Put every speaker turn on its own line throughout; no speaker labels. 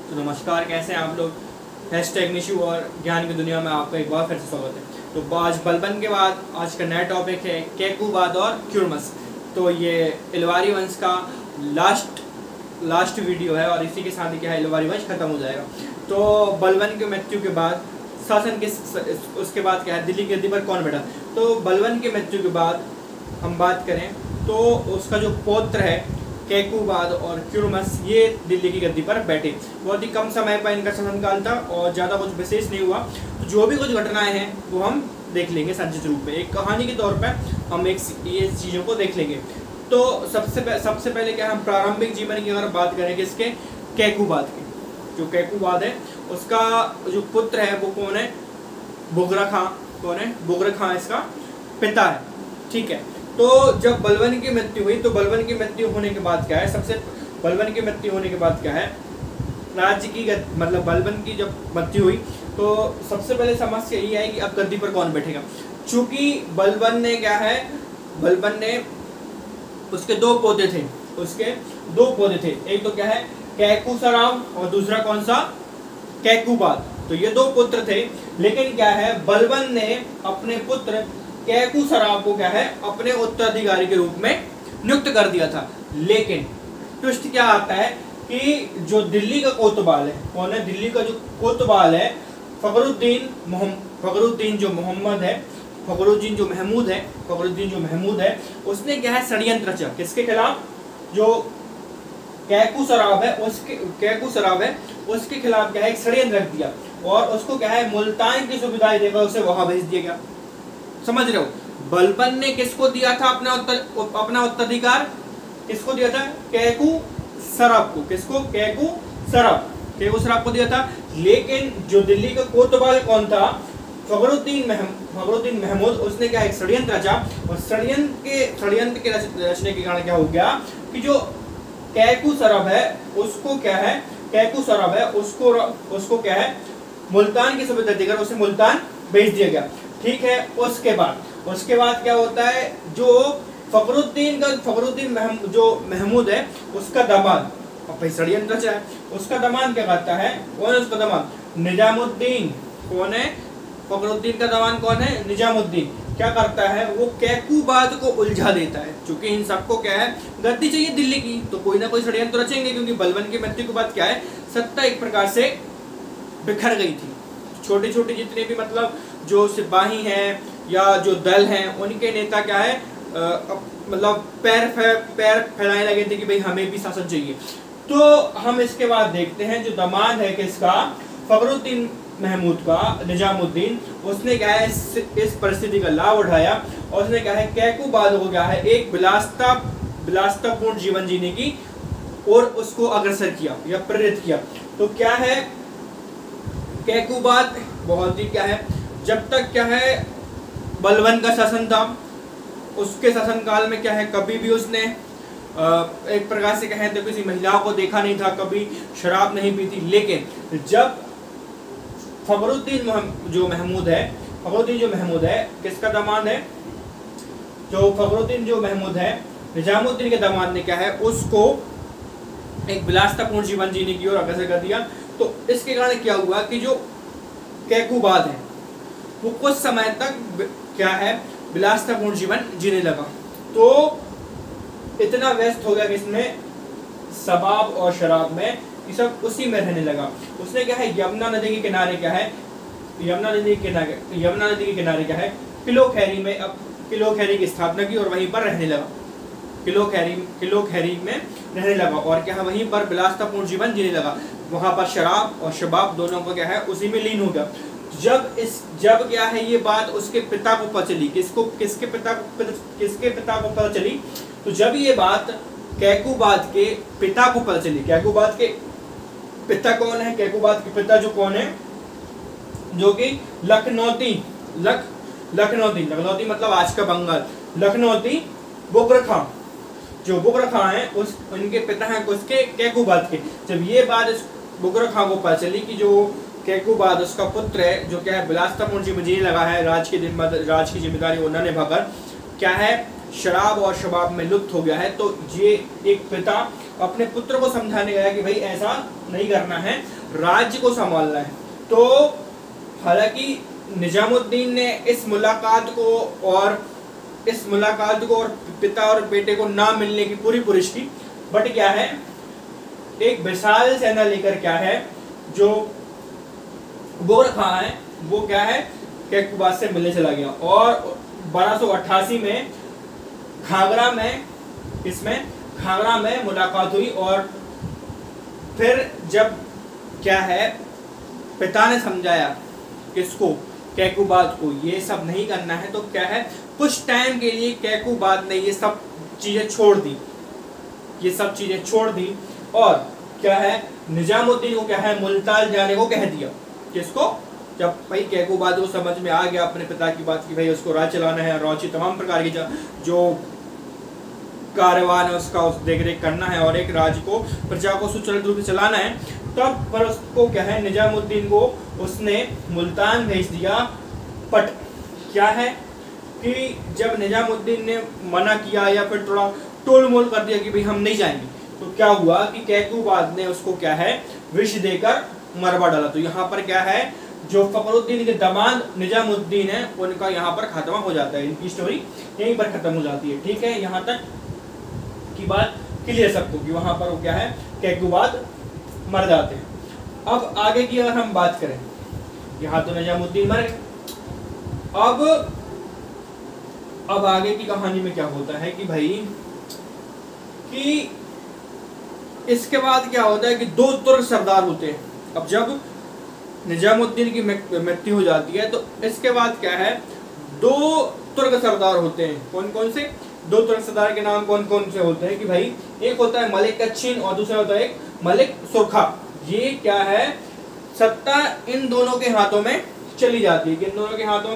तो नमस्कार, कैसे हैं आप लोग। हैशटैग निशु और ज्ञान की दुनिया में आपका एक बार फिर से स्वागत है। तो आज बलबन के बाद आज का नया टॉपिक है कैकुबाद और क्यूर्मस। तो ये इलवारी वंश का लास्ट वीडियो है और इसी के साथ ही क्या है, इलवारी वंश खत्म हो जाएगा। तो बलबन की मृत्यु के बाद शासन के उसके बाद क्या है, दिल्ली की गद्दी पर कौन बैठा। तो बलबन की मृत्यु के बाद हम बात करें तो उसका जो पौत्र है कैकुबाद और क्यूर्मस, ये दिल्ली की गद्दी पर बैठे। बहुत ही कम समय पर इनका शासनकाल था और ज़्यादा कुछ विशेष नहीं हुआ। तो जो भी कुछ घटनाएं हैं वो हम देख लेंगे संक्षिप्त रूप में, एक कहानी के तौर पर हम ये चीज़ों को देख लेंगे। तो सबसे पहले क्या, हम प्रारंभिक जीवन की अगर बात करें किसके, कैकुबाद की। जो कैकुबाद है उसका जो पुत्र है वो कौन है, बुगरा खां। कौन है, बुगरा खां इसका पिता है। ठीक है। तो जब बलबन की मृत्यु हुई तो बलबन की मृत्यु होने के बाद क्या है, बलबन की मृत्यु होने के बाद क्या है, राज्य की मतलब बलबन की जब मृत्यु हुई तो सबसे पहले समस्या यही है कि अब गद्दी पर कौन बैठेगा। चूंकि बलबन ने क्या है, बलबन ने उसके दो पोते थे, एक तो क्या है कैकुसराव और दूसरा कौन सा, कैकुबाद। तो ये दो पुत्र थे, लेकिन क्या है बलबन ने अपने पुत्र कैकुसराव को क्या है अपने उत्तराधिकारी के रूप में नियुक्त कर दिया था। लेकिन ट्विस्ट क्या आता है कि जो दिल्ली का कोतवाल है, कौन है, दिल्ली का जो कोतवाल है फखरुद्दीन जो महमूद है, उसने क्या है षड्यंत्र रचा किसके खिलाफ, जो कैकुसराव है उसके खिलाफ क्या है एक षड्यंत्र रख दिया और उसको क्या है मुल्तान की सुविधाएं देकर उसे वहां भेज दिया गया। समझ रहे हो, बलबन ने किसको दिया था अपना उत्तराधिकार, किसको दिया था, कैकुसराव को। किसको, कैकुसराव को दिया था। लेकिन जो दिल्ली का कोतवाल कौन था, फखरुद्दीन महमूद, उसने क्या एक षड्यंत्र रचा और षड्यंत्र के रचने के कारण क्या हो गया कि जो कैकुसराव है उसको क्या है मुल्तान की सुविधा देकर उसे मुल्तान भेज दिया गया। ठीक है। उसके बाद क्या होता है, जो फखरुद्दीन जो महमूद है उसका दामाद, षड्यंत्र है, उसका दामाद क्या करता है, कौन है उसका दामाद, निजामुद्दीन। कौन है, फखरुद्दीन का दामाद कौन है, निजामुद्दीन। क्या करता है, वो कैकुबाद को उलझा देता है। क्योंकि इन सबको क्या है, गद्दी चाहिए दिल्ली की, तो कोई ना कोई षड्यंत्र रचेंगे। क्योंकि बलबन की मृत्यु के बाद क्या है, सत्ता एक प्रकार से बिखर गई थी। छोटे छोटे जितने भी मतलब जो सिपाही हैं या जो दल हैं, उनके नेता क्या है मतलब पैर फैलाने लगे थे कि भाई हमें भी शासन चाहिए। तो हम इसके बाद देखते हैं जो दामाद है किसका, फखरुद्दीन महमूद का, निजामुद्दीन, उसने क्या है इस परिस्थिति का लाभ उठाया और उसने क्या है कैकुबाद को क्या है एक विलासितापूर्ण जीवन जीने की और उसको अग्रसर किया या प्रेरित किया। तो क्या है, कैकुबाद बहुत ही क्या है, जब तक क्या है बलबन का शासन था, उसके शासनकाल में क्या है कभी भी उसने एक प्रकार से कहें तो किसी महिला को देखा नहीं था, कभी शराब नहीं पी थी। लेकिन जब फखरुद्दीन जो महमूद है किसका दामाद है, जो फखरुद्दीन जो महमूद है निजामुद्दीन के दामाद ने क्या है उसको एक विलासितापूर्ण जीवन जीने की ओर अग्रसर कर दिया। तो इसके कारण क्या हुआ कि जो कैकुबाद है वो कुछ समय तक क्या है विलासितापूर्ण जीवन जीने लगा। तो इतना व्यस्त हो गया कि इसमें शबाब और शराब में, ये सब उसी में रहने लगा। उसने क्या है यमुना नदी के किनारे क्या है किलो खैरी की स्थापना की और वहीं पर रहने लगा। किलो खैरी में रहने लगा और क्या है वहीं पर विलासितापूर्ण जीवन जीने लगा। वहां पर शराब और शबाब दोनों को क्या है उसी में लीन हो गया। जब क्या है ये बात उसके पिता को पता चली, किसके पिता को पता चली, तो जब ये बात कैकुबाद के पिता को पता चली। कैकुबाद के पिता कौन है, कैकुबाद के पिता जो कौन है, जो कि लखनौती मतलब आज का बंगाल, लखनौती बुगरा खां, जो बुगरा खां है उनके पिता हैं उसके कैकुबाद के। जब ये बात इस बुगरा खां को पता चली कि जो कैकुबाद उसका पुत्र है, जो क्या है विलासितापूर्ण जीवन जीने लगा है, राज की जिम्मेदारी वो न निभाकर क्या है शराब और शबाब में लुप्त हो गया है। तो ये एक पिता अपने पुत्र को समझाने गया कि भाई ऐसा नहीं करना है, राज्य को संभालना है। तो हालांकि निजामुद्दीन ने इस मुलाकात को और पिता और बेटे को ना मिलने की पूरी कोशिश की, बट क्या है, एक विशाल सेना लेकर क्या है जो वो रखा है, वो क्या है, कैकूबाद से मिलने चला गया। और 1288 में घाघरा में मुलाकात हुई। और फिर जब क्या है, पिता ने समझाया किसको, कैकूबाद को, ये सब नहीं करना है, तो क्या है, कुछ टाइम के लिए कैकूबाद ने ये सब चीजें छोड़ दी और क्या है, निजामुद्दीन को क्या है, मुल्तान जाने को कह दिया। किसको? जब भाई कैकूबाद को समझ में आ गया अपने पिता की बात की भाई उसको राज चलाना है, रोची तमाम प्रकार की जो कार्यवान है उसका देख रेख करना है और एक राज्य को, प्रजा को सुचारू रूप से चलाना है, तब पर उसको क्या है, निजामुद्दीन को उसने मुल्तान भेज दिया। बट क्या है कि जब निजामुद्दीन ने मना किया या फिर थोड़ा टोल मोल कर दिया कि भाई हम नहीं जाएंगे, तो क्या हुआ कि कैकूबाद ने उसको क्या है, विष देकर मरवा डाला। तो यहाँ पर क्या है, जो फखरुद्दीन के दामाद निजामुद्दीन है उनका यहाँ पर खत्म हो जाता है, इनकी स्टोरी यहीं पर खत्म हो जाती है। ठीक है, यहाँ तक की बात क्लियर सबको कि वहां पर वो क्या है, कैकूबाद मर जाते हैं। अब आगे की अगर हम बात करें, यहाँ तो निजामुद्दीन मर गए। अब आगे की कहानी में क्या होता है कि भाई कि इसके बाद क्या होता है कि दो तुर्क सरदार होते हैं। अब जब निजामुद्दीन की मृत्यु हो जाती है तो इसके बाद क्या है, दो तुर्क सरदार होते हैं। कौन कौन से दो तुर्क सरदार के नाम कौन कौन से होते हैं कि भाई एक होता है मलिक कच्छिन और दूसरा होता है एक मलिक सुरखा। ये क्या है, सत्ता इन दोनों के हाथों में चली जाती है। इन दोनों के हाथों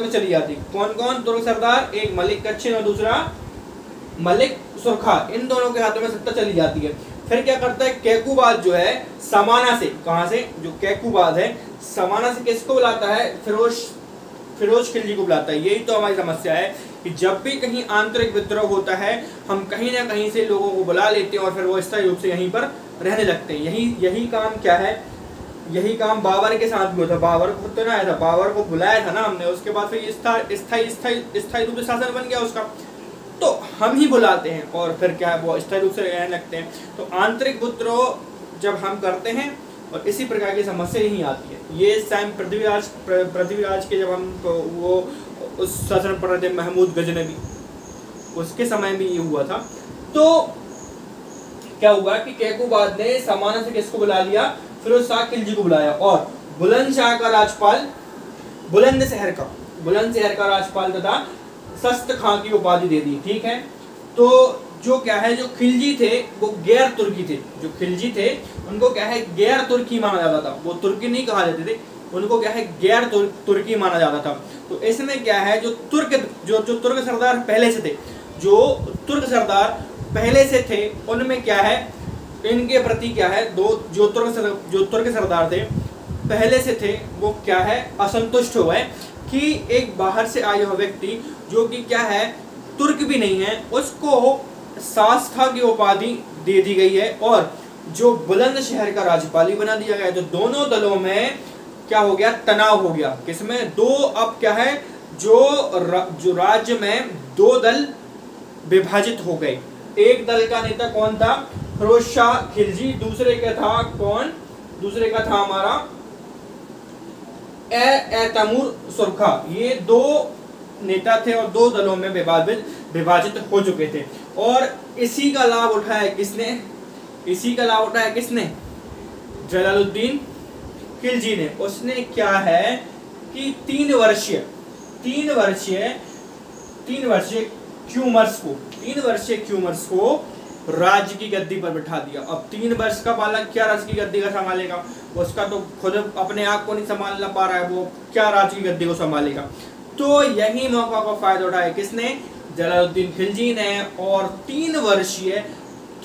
में चली जाती है। कौन कौन तुर्क सरदार, एक मलिक कच्छिन और दूसरा मलिक सुरखा, इन दोनों के हाथों में सत्ता चली जाती है। फिर क्या करता है, कैकूबाद जो है समाना से, कहां से, जो कैकूबाद है समाना से किसको बुलाता है, फिरोज खिलजी को बुलाता है। यही तो हमारी समस्या है कि जब भी कहीं आंतरिक विद्रोह होता है हम कहीं ना कहीं से लोगों को बुला लेते हैं और फिर वो स्थायी रूप से यहीं पर रहने लगते हैं। यही काम क्या है, यही काम बाबर के साथ भी होता। बाबर को तो ना आया था, बाबर को बुलाया था ना हमने, उसके बाद फिर स्थायी रूप से शासन बन गया उसका, तो हम ही बुलाते हैं और फिर क्या है वो स्थायी रूप से रहने लगते हैं। तो आंतरिक विद्रोह जब हम करते हैं और इसी प्रकार की समस्या यही आती है। ये टाइम पृथ्वीराज के जब हम वो उस शासन पर रहे थे महमूद गजनवी, उसके समय में ये हुआ था। तो क्या हुआ कि कैकूबाद ने समाना से किसको बुला लिया, फिरोज शाह खिलजी को बुलाया और बुलंदशहर का राजपाल, बुलंदशहर का राजपाल तथा सस्त खां की उपाधि दे दी। ठीक है, तो जो क्या है, जो खिलजी थे वो गैर तुर्की थे, जो खिलजी थे उनको क्या है गैर तुर्की माना जाता था। वो तुर्की नहीं कहा जाते थे, उनको क्या है गैर तुर्की माना जाता था। तो इसमें क्या है, जो तुर्क सरदार पहले से थे उनमें क्या है, इनके प्रति क्या है, जो तुर्क सरदार थे पहले से थे वो क्या है, असंतुष्ट हो गए कि एक बाहर से आया हुआ व्यक्ति जो कि क्या है तुर्क भी नहीं है, उसको शास्ता की उपाधि दे दी गई है और जो बुलंदशहर का राज्यपाल बना दिया गया है। तो दोनों दलों में क्या हो गया, तनाव हो गया। किसमें, दो, अब क्या है, जो राज्य में दो दल विभाजित हो गए। एक दल का नेता कौन था, फिरोज शाह खिलजी, दूसरे का था हमारा तैमूर सुरखा। ये दो नेता थे और दो दलों में विभाजित हो चुके थे। और इसी का लाभ उठाया किसने, जलालुद्दीन खिलजी ने। उसने क्या है कि 3 वर्षीय क्यूमर्स को राज्य की गद्दी पर बिठा दिया। अब 3 वर्ष का बालक क्या राज्य की गद्दी का संभालेगा, उसका तो खुद अपने आप को नहीं संभालना पा रहा है, वो क्या राज्य की गद्दी को संभालेगा। तो यही मौका का फायदा उठाया किसने, जलालुद्दीन खिलजी ने, और 3 वर्षीय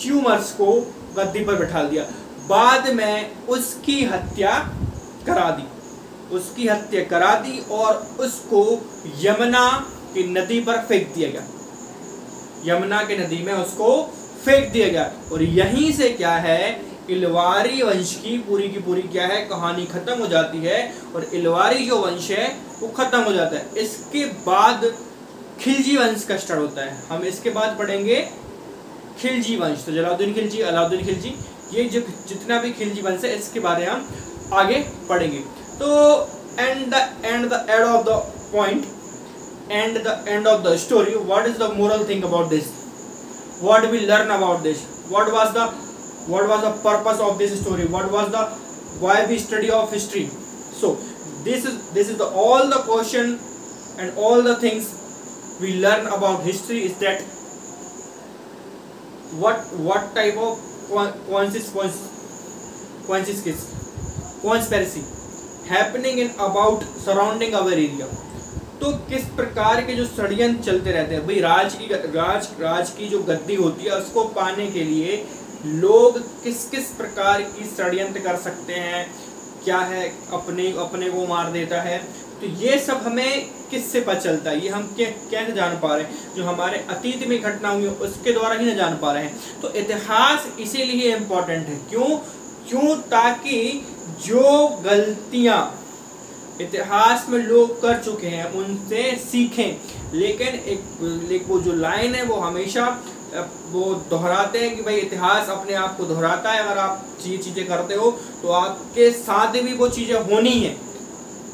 क्यूमर्स को गद्दी पर बिठा दिया। बाद में उसकी हत्या करा दी और उसको की नदी पर फेंक दिया गया, यमुना के नदी में उसको फेंक दिया गया। और यहीं से क्या है, इलवारी वंश की पूरी क्या है, कहानी खत्म हो जाती है और इलवारी जो वंश है वो खत्म हो जाता है। इसके बाद खिलजी वंश का स्टार्ट होता है। हम इसके बाद पढ़ेंगे खिलजी वंश। तो जलालुद्दीन खिलजी, अलाउद्दीन खिलजी, ये जो जितना भी खिलजी वंश है इसके बारे में हम आगे पढ़ेंगे। तो end of the point, end of the story, what is the moral thing about this, what we learn about this, what was the purpose of this story, what was the why we study of history. So this is the all the question and all the things we learn about history is that what type of conspiracy happening in about surrounding our area. तो किस प्रकार के जो षड्यंत्र चलते रहते हैं भाई, राज की जो गद्दी होती है उसको पाने के लिए लोग किस प्रकार की षड्यंत्र कर सकते हैं, क्या है, अपने को मार देता है। तो ये सब हमें किससे पता चलता है, ये हम कैसे जान पा रहे हैं, जो हमारे अतीत में घटना हुई उसके द्वारा ही ना जान पा रहे हैं। तो इतिहास इसीलिए इम्पोर्टेंट है, क्यों ताकि जो गलतियां इतिहास में लोग कर चुके हैं उनसे सीखें। लेकिन एक वो जो लाइन है वो हमेशा वो दोहराते हैं कि भाई इतिहास अपने आप को दोहराता है, अगर आप ये चीज़ें करते हो तो आपके साथ भी वो चीज़ें होनी है।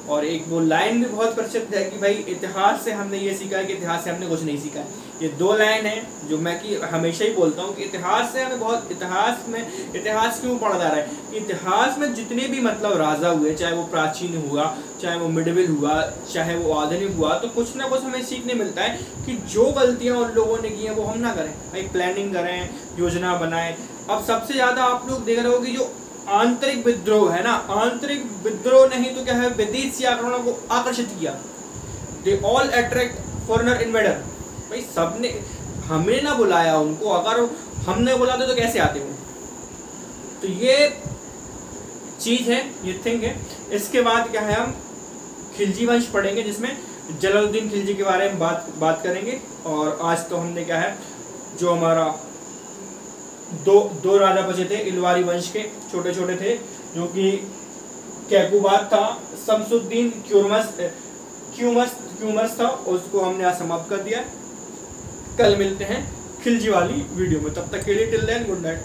और एक वो लाइन भी बहुत प्रसिद्ध है कि भाई इतिहास से हमने ये सीखा है कि इतिहास से हमने कुछ नहीं सीखा है। ये दो लाइन है जो मैं कि हमेशा ही बोलता हूँ कि इतिहास से हमें बहुत, इतिहास क्यों पढ़ा जा रहा है कि इतिहास में जितने भी मतलब राजा हुए, चाहे वो प्राचीन हुआ, चाहे वो मिडविल हुआ, चाहे वो आधुनिक हुआ, तो कुछ ना कुछ हमें सीखने मिलता है कि जो गलतियाँ उन लोगों ने की हैं वो हम ना करें। भाई प्लानिंग करें, योजना बनाएं। अब सबसे ज़्यादा आप लोग देख रहे हो कि जो आंतरिक विद्रोह है ना, आंतरिक विद्रोह नहीं तो क्या है, विदेशी आक्रमणों को आकर्षित किया। They all attract foreigner invader. भाई सबने, हमने ना बुलाया उनको, अगर हमने बुलाते तो कैसे आते वो। तो ये चीज़ है, ये थिंग है। इसके बाद क्या है, हम खिलजी वंश पढ़ेंगे जिसमें जलालुद्दीन खिलजी के बारे में बात करेंगे। और आज तो हमने क्या है, जो हमारा दो राजा बचे थे इलवारी वंश के, छोटे थे, जो कि कैकुबाद था, शमसुद्दीन क्यूमस था, उसको हमने आज समाप्त कर दिया। कल मिलते हैं खिलजी वाली वीडियो में, तब तक के लिए टिल देन गुड नाइट।